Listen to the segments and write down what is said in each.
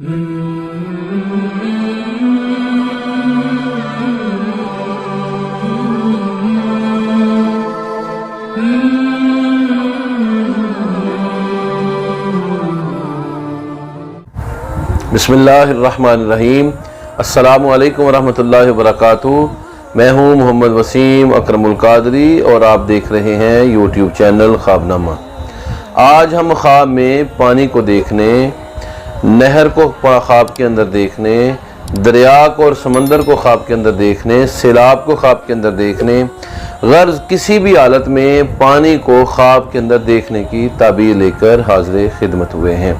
بسم اللہ الرحمن الرحیم۔ السلام علیکم ورحمۃ اللہ وبرکاتہ۔ میں ہوں محمد وسیم اکرم القادری اور آپ دیکھ رہے ہیں یوٹیوب چینل خواب نامہ۔ آج ہم خواب میں پانی کو دیکھنے، نہر کو خواب کے اندر دیکھنے، دریا کو اور سمندر کو خواب کے اندر دیکھنے، سیلاب کو خواب کے اندر دیکھنے، غرض کسی بھی حالت میں پانی کو خواب کے اندر دیکھنے کی تعبیر لے کر حاضر خدمت ہوئے ہیں۔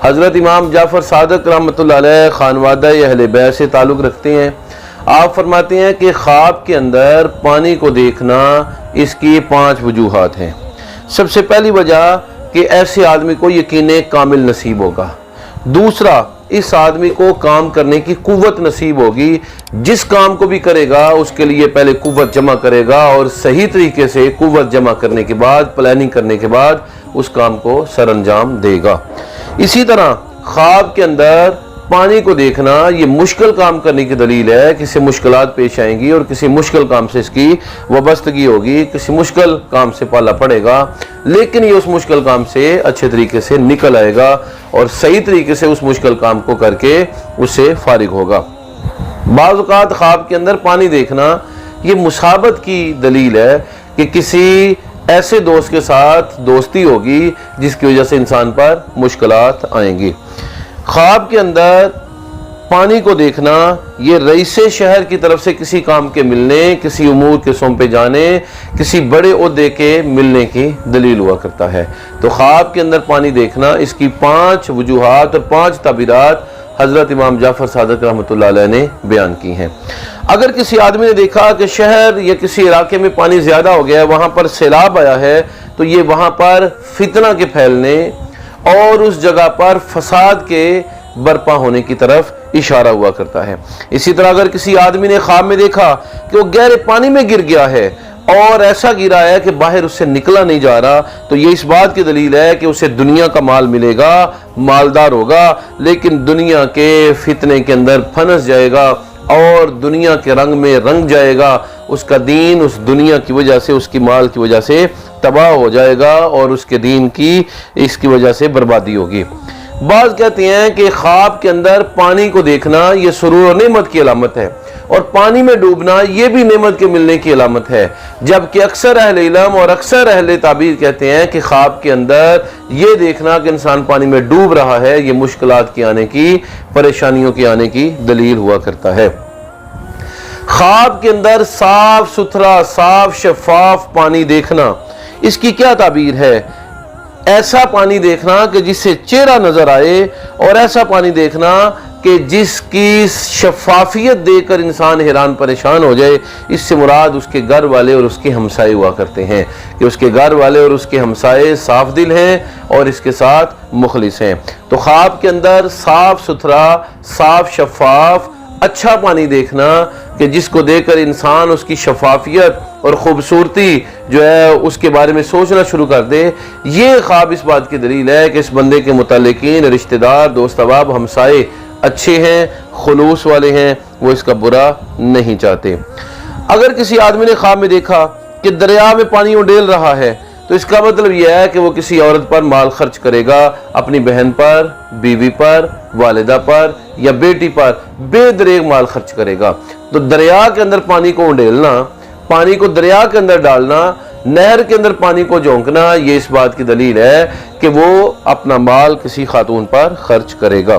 حضرت امام جعفر صادق رحمۃ اللہ علیہ خانوادہ اہل بیت سے تعلق رکھتے ہیں۔ آپ فرماتے ہیں کہ خواب کے اندر پانی کو دیکھنا اس کی 5 وجوہات ہیں۔ سب سے پہلی وجہ کہ ایسے آدمی کو یقین کامل نصیب ہوگا۔ دوسرا، اس آدمی کو کام کرنے کی قوت نصیب ہوگی۔ جس کام کو بھی کرے گا اس کے لیے پہلے قوت جمع کرے گا اور صحیح طریقے سے قوت جمع کرنے کے بعد، پلاننگ کرنے کے بعد اس کام کو سر انجام دے گا۔ اسی طرح خواب کے اندر پانی کو دیکھنا یہ مشکل کام کرنے کی دلیل ہے۔ کسی مشکلات پیش آئیں گی اور کسی مشکل کام سے اس کی وابستگی ہوگی، کسی مشکل کام سے پالا پڑے گا، لیکن یہ اس مشکل کام سے اچھے طریقے سے نکل آئے گا اور صحیح طریقے سے اس مشکل کام کو کر کے اس سے فارغ ہوگا۔ بعض اوقات خواب کے اندر پانی دیکھنا یہ مصاحبت کی دلیل ہے کہ کسی ایسے دوست کے ساتھ دوستی ہوگی جس کی وجہ سے انسان پر مشکلات آئیں گی۔ خواب کے اندر پانی کو دیکھنا یہ رئیس شہر کی طرف سے کسی کام کے ملنے، کسی امور کے سونپے جانے، کسی بڑے عہدے کے ملنے کی دلیل ہوا کرتا ہے۔ تو خواب کے اندر پانی دیکھنا اس کی 5 وجوہات اور 5 تعبیرات حضرت امام جعفر صادق رحمۃ اللہ علیہ نے بیان کی ہیں۔ اگر کسی آدمی نے دیکھا کہ شہر یا کسی علاقے میں پانی زیادہ ہو گیا ہے، وہاں پر سیلاب آیا ہے، تو یہ وہاں پر فتنہ کے پھیلنے اور اس جگہ پر فساد کے برپا ہونے کی طرف اشارہ ہوا کرتا ہے۔ اسی طرح اگر کسی آدمی نے خواب میں دیکھا کہ وہ گہرے پانی میں گر گیا ہے اور ایسا گرا ہے کہ باہر اس سے نکلا نہیں جا رہا، تو یہ اس بات کی دلیل ہے کہ اسے دنیا کا مال ملے گا، مالدار ہوگا، لیکن دنیا کے فتنے کے اندر پھنس جائے گا اور دنیا کے رنگ میں رنگ جائے گا۔ اس کا دین اس دنیا کی وجہ سے، اس کی مال کی وجہ سے تباہ ہو جائے گا اور اس کے دین کی اس کی وجہ سے بربادی ہوگی۔ بعض کہتے ہیں کہ خواب کے اندر پانی کو دیکھنا یہ سرور و نعمت کی علامت ہے، اور پانی میں ڈوبنا یہ بھی نعمت کے ملنے کی علامت ہے، جبکہ اکثر اہل علم اور اکثر اہل تعبیر کہتے ہیں کہ خواب کے اندر یہ دیکھنا کہ انسان پانی میں ڈوب رہا ہے یہ مشکلات کے آنے کی، پریشانیوں کے آنے کی دلیل ہوا کرتا ہے۔ خواب کے اندر صاف ستھرا، صاف شفاف پانی دیکھنا اس کی کیا تعبیر ہے؟ ایسا پانی دیکھنا کہ جس سے چہرہ نظر آئے، اور ایسا پانی دیکھنا کہ جس کی شفافیت دیکھ کر انسان حیران پریشان ہو جائے۔ اس سے مراد اس کے گھر والے اور اس کے ہمسائے ہوا کرتے ہیں کہ اس کے گھر والے اور اس کے ہمسائے صاف دل ہیں اور اس کے ساتھ مخلص ہیں۔ تو خواب کے اندر صاف ستھرا، صاف شفاف اچھا پانی دیکھنا کہ جس کو دیکھ کر انسان اس کی شفافیت اور خوبصورتی جو ہے اس کے بارے میں سوچنا شروع کر دے، یہ خواب اس بات کی دلیل ہے کہ اس بندے کے متعلقین، رشتہ دار، دوست احباب، ہمسائے اچھے ہیں، خلوص والے ہیں، وہ اس کا برا نہیں چاہتے۔ اگر کسی آدمی نے خواب میں دیکھا کہ دریا میں پانی اڈیل رہا ہے، تو اس کا مطلب یہ ہے کہ وہ کسی عورت پر مال خرچ کرے گا، اپنی بہن پر، بیوی پر، والدہ پر یا بیٹی پر بے دریغ مال خرچ کرے گا۔ تو دریا کے اندر پانی کو اڈیلنا، پانی کو دریا کے اندر ڈالنا، نہر کے اندر پانی کو جھونکنا، یہ اس بات کی دلیل ہے کہ وہ اپنا مال کسی خاتون پر خرچ کرے گا۔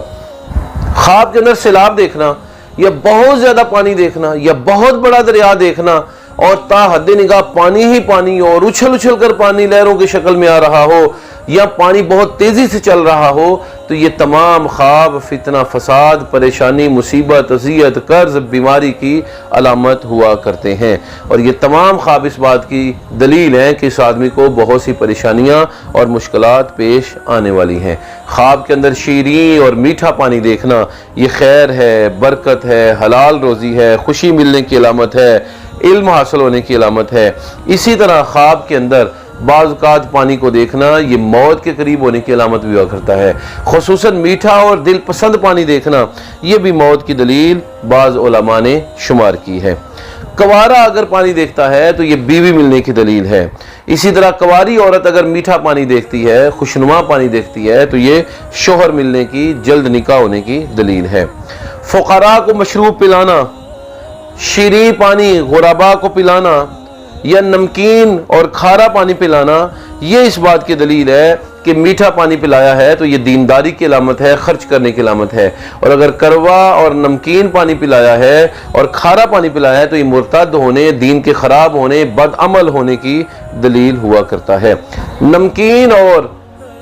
خواب کے اندر سیلاب دیکھنا یا بہت زیادہ پانی دیکھنا یا بہت بڑا دریا دیکھنا اور تا حد نگاہ پانی ہی پانی ہو اور اچھل اچھل کر پانی لہروں کی شکل میں آ رہا ہو یا پانی بہت تیزی سے چل رہا ہو، تو یہ تمام خواب فتنہ، فساد، پریشانی، مصیبت، اذیت، قرض، بیماری کی علامت ہوا کرتے ہیں۔ اور یہ تمام خواب اس بات کی دلیل ہیں کہ اس آدمی کو بہت سی پریشانیاں اور مشکلات پیش آنے والی ہیں۔ خواب کے اندر شیریں اور میٹھا پانی دیکھنا یہ خیر ہے، برکت ہے، حلال روزی ہے، خوشی ملنے کی علامت ہے، علم حاصل ہونے کی علامت ہے۔ اسی طرح خواب کے اندر بعض اوقات پانی کو دیکھنا یہ موت کے قریب ہونے کی علامت بھی ہوا کرتا ہے، خصوصاً میٹھا اور دل پسند پانی دیکھنا یہ بھی موت کی دلیل بعض علماء نے شمار کی ہے۔ کوارا اگر پانی دیکھتا ہے تو یہ بیوی ملنے کی دلیل ہے۔ اسی طرح کواری عورت اگر میٹھا پانی دیکھتی ہے، خوشنما پانی دیکھتی ہے تو یہ شوہر ملنے کی، جلد نکاح ہونے کی دلیل ہے۔ فقراء کو مشروب پلانا، شیریں پانی غرباء کو پلانا یا نمکین اور کھارا پانی پلانا یہ اس بات کی دلیل ہے کہ میٹھا پانی پلایا ہے تو یہ دینداری کی علامت ہے، خرچ کرنے کی علامت ہے، اور اگر کروا اور نمکین پانی پلایا ہے اور کھارا پانی پلایا ہے تو یہ مرتد ہونے، دین کے خراب ہونے، بد عمل ہونے کی دلیل ہوا کرتا ہے۔ نمکین اور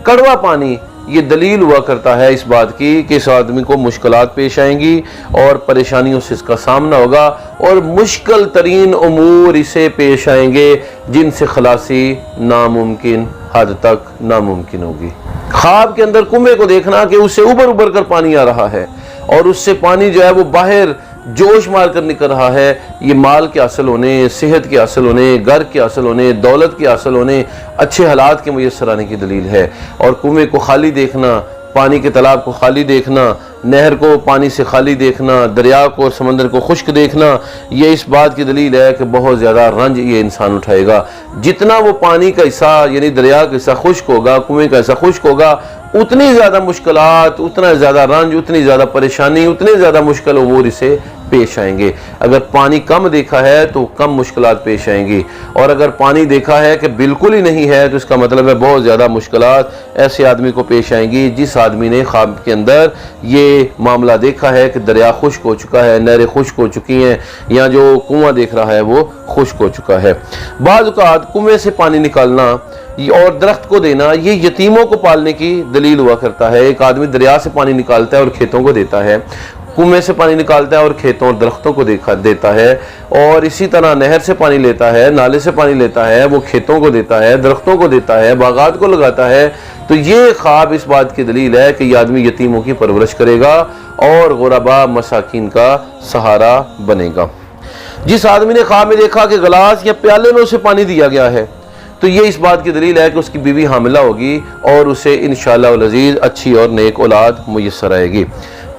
کڑوا پانی یہ دلیل ہوا کرتا ہے اس بات کی کہ اس آدمی کو مشکلات پیش آئیں گی اور پریشانیوں سے اس کا سامنا ہوگا اور مشکل ترین امور اسے پیش آئیں گے جن سے خلاصی ناممکن، حد تک ناممکن ہوگی۔ خواب کے اندر کنویں کو دیکھنا کہ اس سے ابھر ابھر کر پانی آ رہا ہے اور اس سے پانی جو ہے وہ باہر جوش مار کر نکل رہا ہے، یہ مال کے حاصل ہونے، صحت کے حاصل ہونے، گھر کے حاصل ہونے، دولت کے حاصل ہونے، اچھے حالات کے میسر آنے کی دلیل ہے۔ اور کنویں کو خالی دیکھنا، پانی کے تالاب کو خالی دیکھنا، نہر کو پانی سے خالی دیکھنا، دریا کو اور سمندر کو خشک دیکھنا یہ اس بات کی دلیل ہے کہ بہت زیادہ رنج یہ انسان اٹھائے گا۔ جتنا وہ پانی کا حصہ یعنی دریا کا حصہ خشک ہوگا، کنویں کا حصہ خشک ہوگا، اتنی زیادہ مشکلات، اتنا زیادہ رنج، اتنی زیادہ پریشانی، اتنے زیادہ مشکل امور اسے پیش آئیں گے۔ اگر پانی کم دیکھا ہے تو کم مشکلات پیش آئیں گی، اور اگر پانی دیکھا ہے کہ بالکل ہی نہیں ہے تو اس کا مطلب ہے بہت زیادہ مشکلات ایسے آدمی کو پیش آئیں گی جس آدمی نے خواب کے اندر یہ معاملہ دیکھا ہے کہ دریا خشک ہو چکا ہے، نہریں خشک ہو چکی ہیں، یا جو کنواں دیکھ رہا ہے وہ خشک ہو چکا ہے۔ بعض اوقات کنویں سے پانی نکالنا اور درخت کو دینا یہ یتیموں کو پالنے کی دلیل ہوا کرتا ہے۔ ایک آدمی دریا سے پانی نکالتا ہے اور کھیتوں کو دیتا ہے، کنویں سے پانی نکالتا ہے اور کھیتوں اور درختوں کو دیتا ہے، اور اسی طرح نہر سے پانی لیتا ہے، نالے سے پانی لیتا ہے، وہ کھیتوں کو دیتا ہے، درختوں کو دیتا ہے، باغات کو لگاتا ہے۔ تو یہ خواب اس بات کی دلیل ہے کہ یہ آدمی یتیموں کی پرورش کرے گا اور غرباء مساکین کا سہارا بنے گا۔ جس آدمی نے خواب میں دیکھا کہ گلاس یا پیالے میں اسے پانی دیا گیا ہے تو یہ اس بات کی دلیل ہے کہ اس کی بیوی حاملہ ہوگی اور اسے انشاءاللہ العزیز اچھی اور نیک اولاد میسر آئے گی۔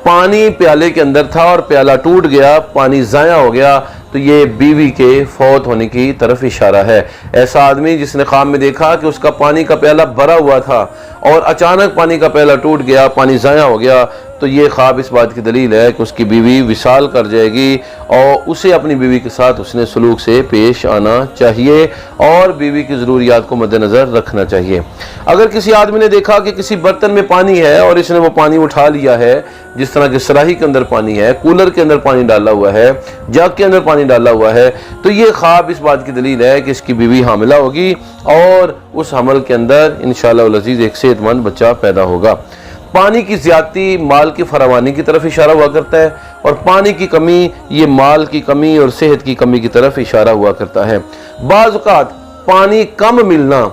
پانی پیالے کے اندر تھا اور پیالہ ٹوٹ گیا، پانی ضائع ہو گیا تو یہ بیوی کے فوت ہونے کی طرف اشارہ ہے۔ ایسا آدمی جس نے خواب میں دیکھا کہ اس کا پانی کا پیالہ بھرا ہوا تھا اور اچانک پانی کا پیالہ ٹوٹ گیا، پانی ضائع ہو گیا، تو یہ خواب اس بات کی دلیل ہے کہ اس کی بیوی وصال کر جائے گی اور اسے اپنی بیوی کے ساتھ اس نے سلوک سے پیش آنا چاہیے اور بیوی کی ضروریات کو مد نظر رکھنا چاہیے۔ اگر کسی آدمی نے دیکھا کہ کسی برتن میں پانی ہے اور اس نے وہ پانی اٹھا لیا ہے، جس طرح کہ سراہی کے اندر پانی ہے، کولر کے اندر پانی ڈالا ہوا ہے، جگ کے اندر پانی ڈالا ہوا ہے، تو یہ خواب اس بات کی دلیل ہے کہ اس کی بیوی حاملہ ہوگی اور اس حمل کے اندر انشاءاللہ العزیز ایک صحت مند بچہ پیدا ہوگا۔ پانی کی زیادتی مال کی فراوانی کی طرف اشارہ ہوا کرتا ہے اور پانی کی کمی یہ مال کی کمی اور صحت کی کمی کی طرف اشارہ ہوا کرتا ہے۔ بعض اوقات پانی کم ملنا،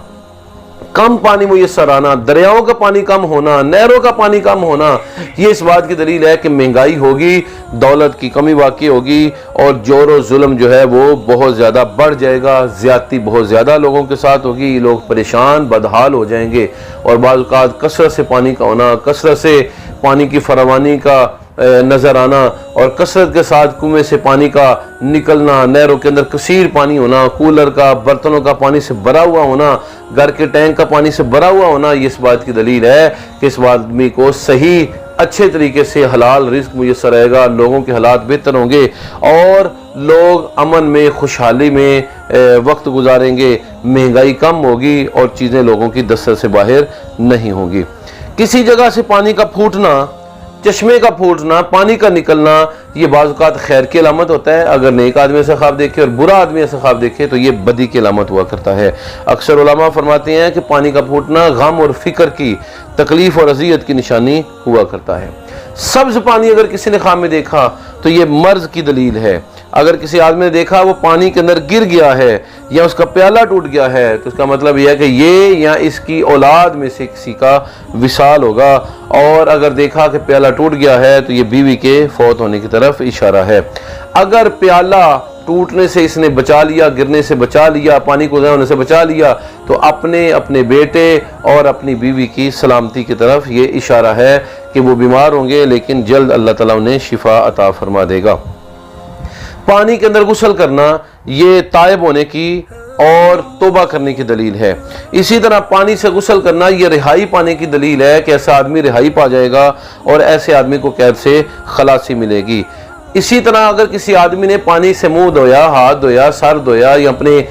کم پانی میسر آنا، دریاؤں کا پانی کم ہونا، نہروں کا پانی کم ہونا یہ اس بات کی دلیل ہے کہ مہنگائی ہوگی، دولت کی کمی واقع ہوگی اور جور و ظلم جو ہے وہ بہت زیادہ بڑھ جائے گا، زیادتی بہت زیادہ لوگوں کے ساتھ ہوگی، لوگ پریشان بدحال ہو جائیں گے، اور بعض اوقات کثرت سے پانی کا ہونا، کثرت سے پانی کی فراوانی کا نظر آنا اور کثرت کے ساتھ کنویں سے پانی کا نکلنا، نہروں کے اندر کثیر پانی ہونا، کولر کا، برتنوں کا پانی سے بھرا ہوا ہونا، گھر کے ٹینک کا پانی سے بھرا ہوا ہونا یہ اس بات کی دلیل ہے کہ اس آدمی کو صحیح اچھے طریقے سے حلال رزق میسر رہے گا، لوگوں کے حالات بہتر ہوں گے اور لوگ امن میں، خوشحالی میں وقت گزاریں گے، مہنگائی کم ہوگی اور چیزیں لوگوں کی دسترس سے باہر نہیں ہوں گی۔ کسی جگہ سے پانی کا پھوٹنا، چشمے کا پھوٹنا، پانی کا نکلنا یہ بعض اوقات خیر کی علامت ہوتا ہے۔ اگر نیک آدمی ایسا خواب دیکھے اور برا آدمی ایسا خواب دیکھے تو یہ بدی کی علامت ہوا کرتا ہے۔ اکثر علماء فرماتے ہیں کہ پانی کا پھوٹنا غم اور فکر کی، تکلیف اور اذیت کی نشانی ہوا کرتا ہے۔ سبز پانی اگر کسی نے خواب میں دیکھا تو یہ مرض کی دلیل ہے۔ اگر کسی آدمی نے دیکھا وہ پانی کے اندر گر گیا ہے یا اس کا پیالہ ٹوٹ گیا ہے تو اس کا مطلب یہ ہے کہ یہ یا اس کی اولاد میں سے کسی کا وصال ہوگا، اور اگر دیکھا کہ پیالہ ٹوٹ گیا ہے تو یہ بیوی کے فوت ہونے کی طرف اشارہ ہے۔ اگر پیالہ ٹوٹنے سے اس نے بچا لیا، گرنے سے بچا لیا، پانی کو ضائع ہونے سے بچا لیا، تو اپنے بیٹے اور اپنی بیوی کی سلامتی کی طرف یہ اشارہ ہے کہ وہ بیمار ہوں گے لیکن جلد اللہ تعالیٰ انہیں شفا عطا فرما دے گا۔ پانی کے اندر غسل کرنا یہ تائب ہونے کی اور توبہ کرنے کی دلیل ہے۔ اسی طرح پانی سے غسل کرنا یہ رہائی پانے کی دلیل ہے کہ ایسا آدمی رہائی پا جائے گا اور ایسے آدمی کو قید سے خلاصی ملے گی۔ اسی طرح اگر کسی آدمی نے پانی سے منہ دھویا، ہاتھ دھویا، سر دھویا یا اپنے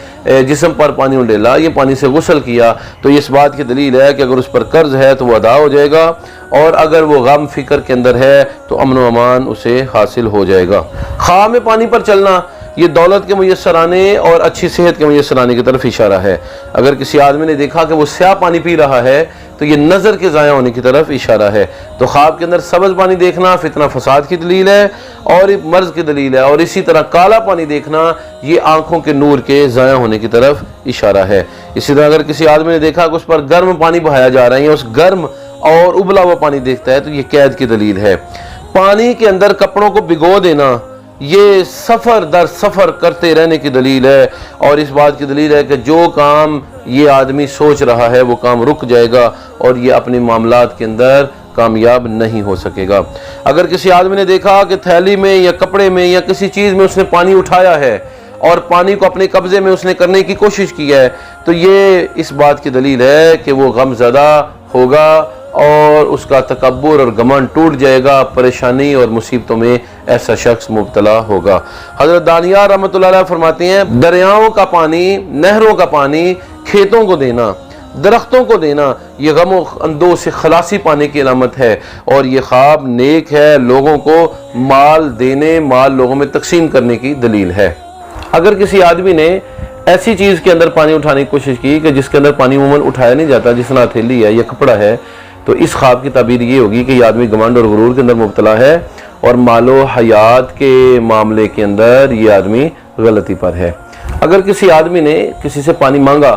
جسم پر پانی اڈیلا، یہ پانی سے غسل کیا، تو یہ اس بات کی دلیل ہے کہ اگر اس پر قرض ہے تو وہ ادا ہو جائے گا، اور اگر وہ غم فکر کے اندر ہے تو امن و امان اسے حاصل ہو جائے گا۔ خواہ میں پانی پر چلنا یہ دولت کے میسر آنے اور اچھی صحت کے میسر آنے کی طرف اشارہ ہے۔ اگر کسی آدمی نے دیکھا کہ وہ سیاہ پانی پی رہا ہے تو یہ نظر کے ضائع ہونے کی طرف اشارہ ہے۔ تو خواب کے اندر سبز پانی دیکھنا فتنہ فساد کی دلیل ہے اور مرض کی دلیل ہے، اور اسی طرح کالا پانی دیکھنا یہ آنکھوں کے نور کے ضائع ہونے کی طرف اشارہ ہے۔ اسی طرح اگر کسی آدمی نے دیکھا کہ اس پر گرم پانی بہایا جا رہا ہے یا اس گرم اور ابلا ہوا پانی دیکھتا ہے تو یہ قید کی دلیل ہے۔ پانی کے اندر کپڑوں کو بھگو دینا یہ سفر در سفر کرتے رہنے کی دلیل ہے، اور اس بات کی دلیل ہے کہ جو کام یہ آدمی سوچ رہا ہے وہ کام رک جائے گا اور یہ اپنے معاملات کے اندر کامیاب نہیں ہو سکے گا۔ اگر کسی آدمی نے دیکھا کہ تھیلی میں یا کپڑے میں یا کسی چیز میں اس نے پانی اٹھایا ہے اور پانی کو اپنے قبضے میں اس نے کرنے کی کوشش کی ہے تو یہ اس بات کی دلیل ہے کہ وہ غم زدہ ہوگا اور اس کا تکبر اور گمنڈ ٹوٹ جائے گا، پریشانی اور مصیبتوں میں ایسا شخص مبتلا ہوگا۔ حضرت دانیال رحمۃ اللہ علیہ فرماتے ہیں دریاؤں کا پانی، نہروں کا پانی کھیتوں کو دینا، درختوں کو دینا یہ غم و اندوہ سے خلاصی پانے کی علامت ہے، اور یہ خواب نیک ہے، لوگوں کو مال دینے، مال لوگوں میں تقسیم کرنے کی دلیل ہے۔ اگر کسی آدمی نے ایسی چیز کے اندر پانی اٹھانے کی کوشش کی کہ جس کے اندر پانی عموماً اٹھایا نہیں جاتا، جس طرح ہتھیلی ہے یا کپڑا ہے، تو اس خواب کی تعبیر یہ ہوگی کہ یہ آدمی گمنڈ اور غرور کے اندر مبتلا ہے اور مال و حیات کے معاملے کے اندر یہ آدمی غلطی پر ہے۔ اگر کسی آدمی نے کسی سے پانی مانگا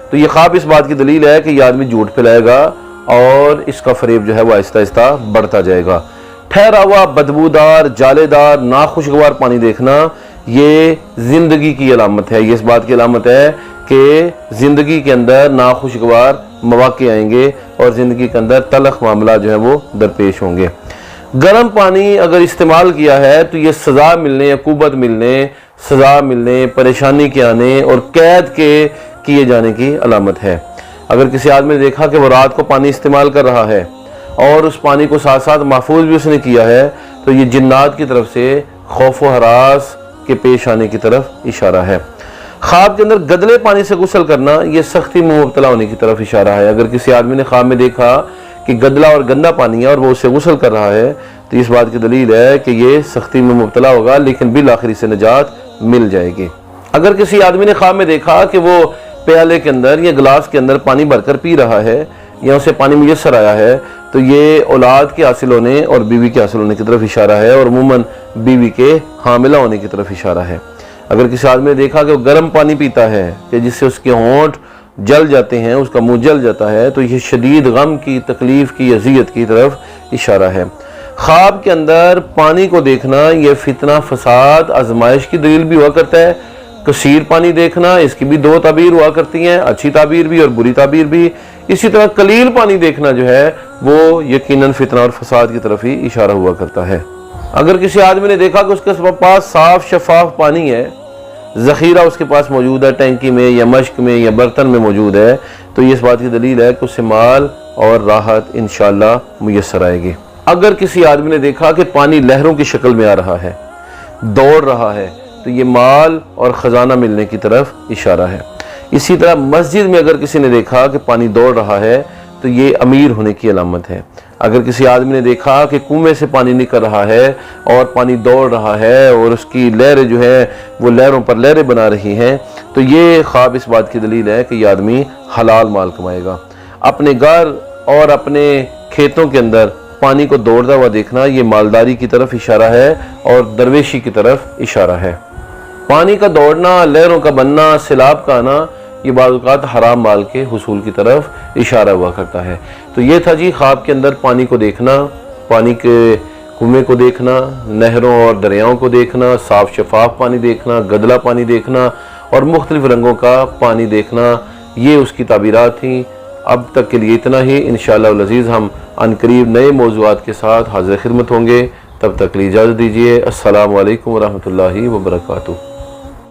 تو یہ خواب اس بات کی دلیل ہے کہ یہ آدمی جھوٹ پھیلائے گا اور اس کا فریب جو ہے وہ آہستہ آہستہ بڑھتا جائے گا۔ ٹھہرا ہوا بدبودار، جالے دار، ناخوشگوار پانی دیکھنا یہ زندگی کی علامت ہے، یہ اس بات کی علامت ہے کہ زندگی کے اندر ناخوشگوار مواقع آئیں گے اور زندگی کے اندر تلخ معاملات جو ہیں وہ درپیش ہوں گے۔ گرم پانی اگر استعمال کیا ہے تو یہ سزا ملنے، عقوبت ملنے، سزا ملنے، پریشانی کے آنے اور قید کے کیے جانے کی علامت ہے۔ اگر کسی آدمی نے دیکھا کہ وہ رات کو پانی استعمال کر رہا ہے اور اس پانی کو ساتھ ساتھ محفوظ بھی اس نے کیا ہے تو یہ جنات کی طرف سے خوف و ہراس کے پیش آنے کی طرف اشارہ ہے۔ خواب کے اندر گدلے پانی سے غسل کرنا یہ سختی میں مبتلا ہونے کی طرف اشارہ ہے۔ اگر کسی آدمی نے خواب میں دیکھا کہ گدلا اور گندا پانی ہے اور وہ اسے غسل کر رہا ہے تو اس بات کی دلیل ہے کہ یہ سختی میں مبتلا ہوگا لیکن بالآخر سے نجات مل جائے گی۔ اگر کسی آدمی نے خواب میں دیکھا کہ وہ پیالے کے اندر یا گلاس کے اندر پانی بھر کر پی رہا ہے یا اسے پانی میسر آیا ہے تو یہ اولاد کے حاصل ہونے اور بیوی کے حاصل ہونے کی طرف اشارہ ہے اور عموماً بیوی کے حاملہ ہونے کی طرف اشارہ ہے۔ اگر کسی آدمی نے دیکھا کہ وہ گرم پانی پیتا ہے کہ جس سے اس کے ہونٹ جل جاتے ہیں، اس کا منہ جل جاتا ہے تو یہ شدید غم کی، تکلیف کی، اذیت کی طرف اشارہ ہے۔ خواب کے اندر پانی کو دیکھنا یہ فتنہ فساد آزمائش کی دلیل بھی ہوا کرتا ہے۔ کثیر پانی دیکھنا اس کی بھی دو تعبیر ہوا کرتی ہیں، اچھی تعبیر بھی اور بری تعبیر بھی۔ اسی طرح قلیل پانی دیکھنا جو ہے وہ یقیناً فتنہ اور فساد کی طرف ہی اشارہ ہوا کرتا ہے۔ اگر کسی آدمی نے دیکھا کہ اس کے پاس صاف شفاف پانی ہے، ذخیرہ اس کے پاس موجود ہے، ٹینکی میں یا مشک میں یا برتن میں موجود ہے، تو یہ اس بات کی دلیل ہے کہ اسے مال اور راحت انشاءاللہ میسر آئے گی۔ اگر کسی آدمی نے دیکھا کہ پانی لہروں کی شکل میں آ رہا ہے، دوڑ رہا ہے، تو یہ مال اور خزانہ ملنے کی طرف اشارہ ہے۔ اسی طرح مسجد میں اگر کسی نے دیکھا کہ پانی دوڑ رہا ہے تو یہ امیر ہونے کی علامت ہے۔ اگر کسی آدمی نے دیکھا کہ کنویں سے پانی نکل رہا ہے اور پانی دوڑ رہا ہے اور اس کی لہریں جو ہے وہ لہروں پر لہریں بنا رہی ہیں تو یہ خواب اس بات کی دلیل ہے کہ یہ آدمی حلال مال کمائے گا۔ اپنے گھر اور اپنے کھیتوں کے اندر پانی کو دوڑتا ہوا دیکھنا یہ مالداری کی طرف اشارہ ہے اور درویشی کی طرف اشارہ ہے۔ پانی کا دوڑنا، لہروں کا بننا، سیلاب کا آنا یہ بعض اوقات حرام مال کے حصول کی طرف اشارہ ہوا کرتا ہے۔ تو یہ تھا جی خواب کے اندر پانی کو دیکھنا، پانی کے کنویں کو دیکھنا، نہروں اور دریاؤں کو دیکھنا، صاف شفاف پانی دیکھنا، گدلا پانی دیکھنا اور مختلف رنگوں کا پانی دیکھنا، یہ اس کی تعبیرات تھیں۔ اب تک کے لیے اتنا ہی، انشاءاللہ العزیز ہم عنقریب نئے موضوعات کے ساتھ حاضر خدمت ہوں گے۔ تب تک لی اجازت دیجیے۔ السلام علیکم ورحمۃ اللہ وبرکاتہ۔